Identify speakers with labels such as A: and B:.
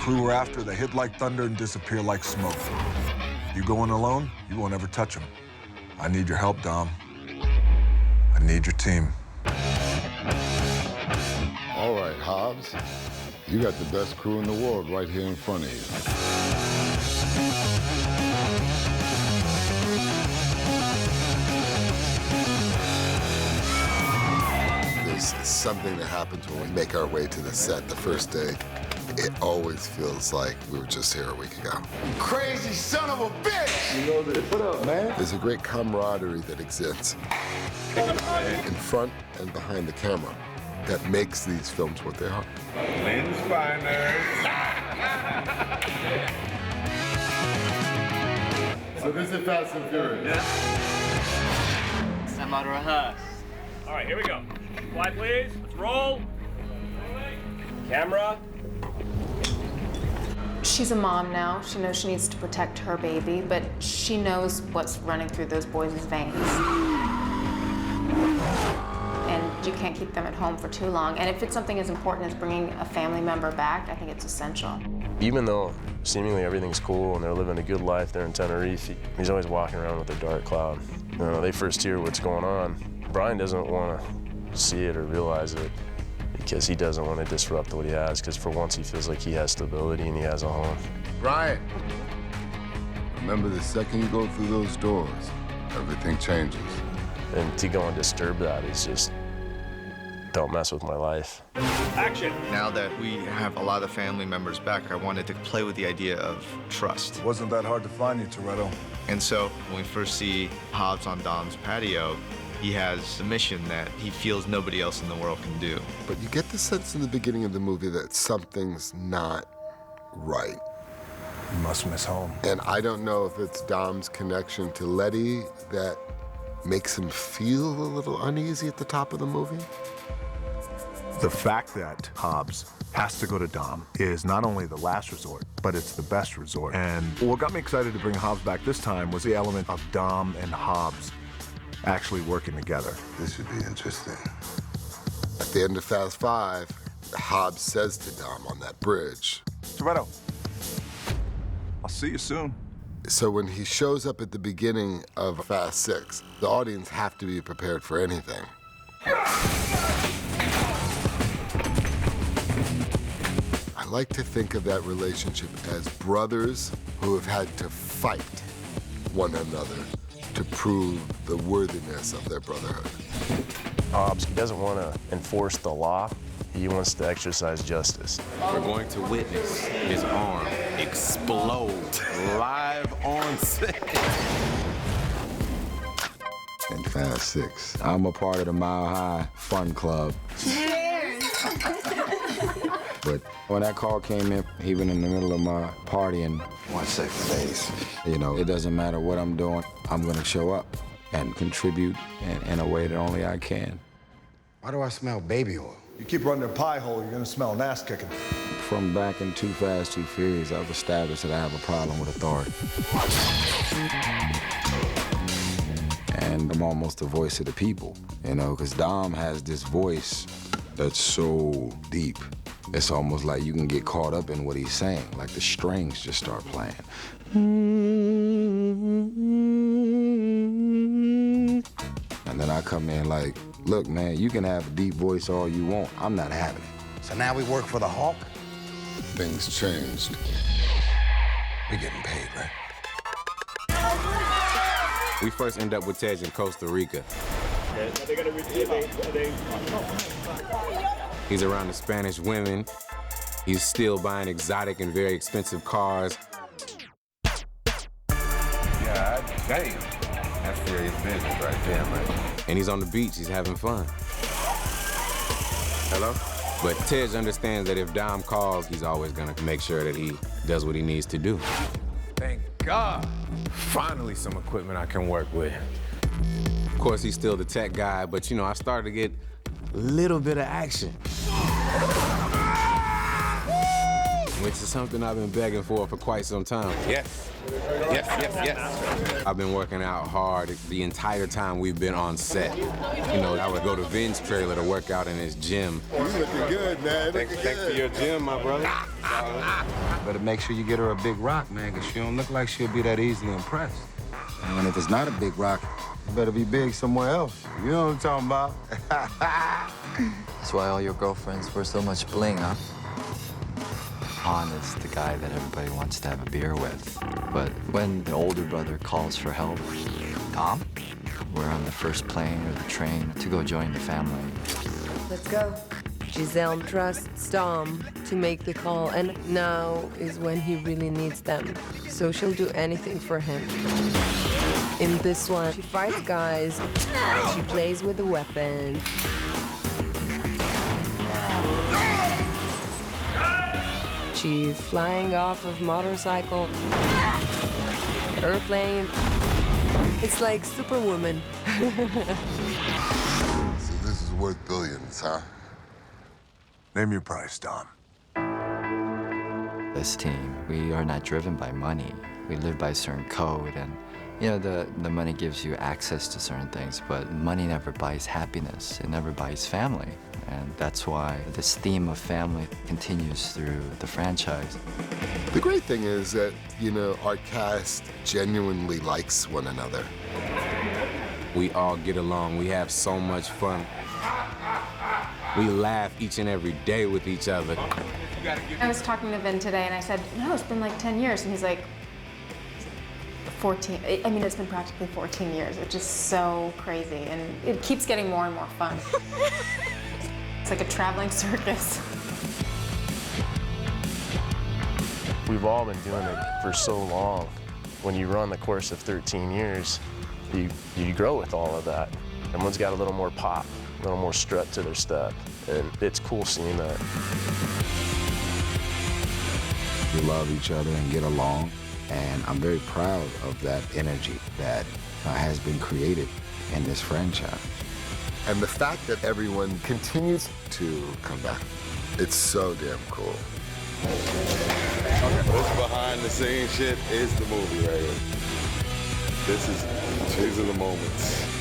A: crew we're after, they hit like thunder and disappear like smoke. You go in alone, you won't ever touch them. I need your help, Dom. I need your team.
B: All right, Hobbs. You got the best crew in the world right here in front of you. There's something that happens when we make our way to the set the first day. It always feels like we were just here a week ago. You crazy son of a bitch! You know that. What up, man? There's a great camaraderie that exists in front and behind the camera that makes these films what they are.
C: Lynn's finest.
B: So this is Fast and Furious.
D: I'm out to rehearse.
E: All right, here we go. Fly, please. Let's roll. Camera.
F: She's a mom now. She knows she needs to protect her baby, but she knows what's running through those boys' veins. And you can't keep them at home for too long. And if it's something as important as bringing a family member back, I think it's essential.
G: Even though seemingly everything's cool and they're living a good life there in Tenerife, he's always walking around with a dark cloud. You know, they first hear what's going on. Brian doesn't want to see it or realize it because he doesn't want to disrupt what he has, because for once he feels like he has stability and he has a home.
B: Brian, remember the second you go through those doors, everything changes.
G: And to go and disturb that is just, don't mess with my life.
E: Action.
H: Now that we have a lot of family members back, I wanted to play with the idea of trust.
A: It wasn't that hard to find you, Toretto.
H: And so when we first see Hobbs on Dom's patio, he has a mission that he feels nobody else in the world can do.
B: But you get the sense in the beginning of the movie that something's not right.
A: You must miss home.
B: And I don't know if it's Dom's connection to Letty that makes him feel a little uneasy at the top of the movie.
I: The fact that Hobbs has to go to Dom is not only the last resort, but it's the best resort. And what got me excited to bring Hobbs back this time was the element of Dom and Hobbs actually working together.
B: This should be interesting. At the end of Fast 5, Hobbs says to Dom on that bridge,
I: Toretto, I'll see you soon.
B: So when he shows up at the beginning of Fast 6, the audience have to be prepared for anything. I like to think of that relationship as brothers who have had to fight one another to prove the worthiness of their brotherhood.
G: Hobbs doesn't want to enforce the law. He wants to exercise justice.
C: We're going to witness his arm explode live on set.
B: In Fast 6, I'm a part of the Mile High Fun Club.
F: Cheers!
J: But when that call came in, even in the middle of my partying,
B: One second, face.
J: you know, it doesn't matter what I'm doing, I'm gonna show up and contribute in a way that only I can.
B: Why do I smell baby oil?
A: You keep running a pie hole, you're gonna smell an ass kicking.
J: From back in Too Fast, Too Furious, I've established that I have a problem with authority. And I'm almost the voice of the people, you know, because Dom has this voice that's so deep. It's almost like you can get caught up in what he's saying, like the strings just start playing. And then I come in like, look, man, you can have a deep voice all you want. I'm not having it.
K: So now we work for the Hawk?
B: Things changed.
K: We're getting paid, right?
C: We first end up with Tej in Costa Rica. He's around the Spanish women. He's still buying exotic and very expensive cars.
K: God damn. That's serious business right there, man.
C: And he's on the beach, he's having fun. Hello? But Tej understands that if Dom calls, he's always gonna make sure that he does what he needs to do.
K: Thank God. Finally some equipment I can work with.
C: Of course, he's still the tech guy, but you know, I started to get a little bit of action. When This is something I've been begging for quite some time.
K: Yes. Yes, yes, yes.
C: I've been working out hard the entire time we've been on set. You know, I would go to Vin's trailer to work out in his gym.
B: You looking good, man.
K: Thanks for your gym, my brother.
J: Better make sure you get her a big rock, man, because she don't look like she'll be that easily impressed. And if it's not a big rock, it better be big somewhere else. You know what I'm talking about?
D: That's why all your girlfriends wear so much bling, huh? Han is the guy that everybody wants to have a beer with. But when the older brother calls for help, Dom, we're on the first plane or the train to go join the family.
L: Let's go. Giselle trusts Dom to make the call, and now is when he really needs them. So she'll do anything for him. In this one, she fights guys, she plays with a weapon. She flying off of motorcycle, airplane. It's like Superwoman.
B: So this is worth billions, huh?
I: Name your price, Dom.
D: This team, we are not driven by money. We live by a certain code, and you know, the money gives you access to certain things, but money never buys happiness. It never buys family. And that's why this theme of family continues through the franchise.
B: The great thing is that, you know, our cast genuinely likes one another.
C: We all get along. We have so much fun. We laugh each and every day with each other.
F: I was talking to Vin today, and I said, no, it's been like 10 years. And he's like, 14. I mean, it's been practically 14 years, which is so crazy. And it keeps getting more and more fun. It's like a traveling circus.
G: We've all been doing it for so long. When you run the course of 13 years, you grow with all of that. Everyone's got a little more pop, a little more strut to their step, and it's cool seeing that.
J: We love each other and get along, and I'm very proud of that energy that has been created in this franchise.
B: And the fact that everyone continues to come back, it's so damn cool.
K: Okay, this behind the scenes shit is the movie right here. These are the moments.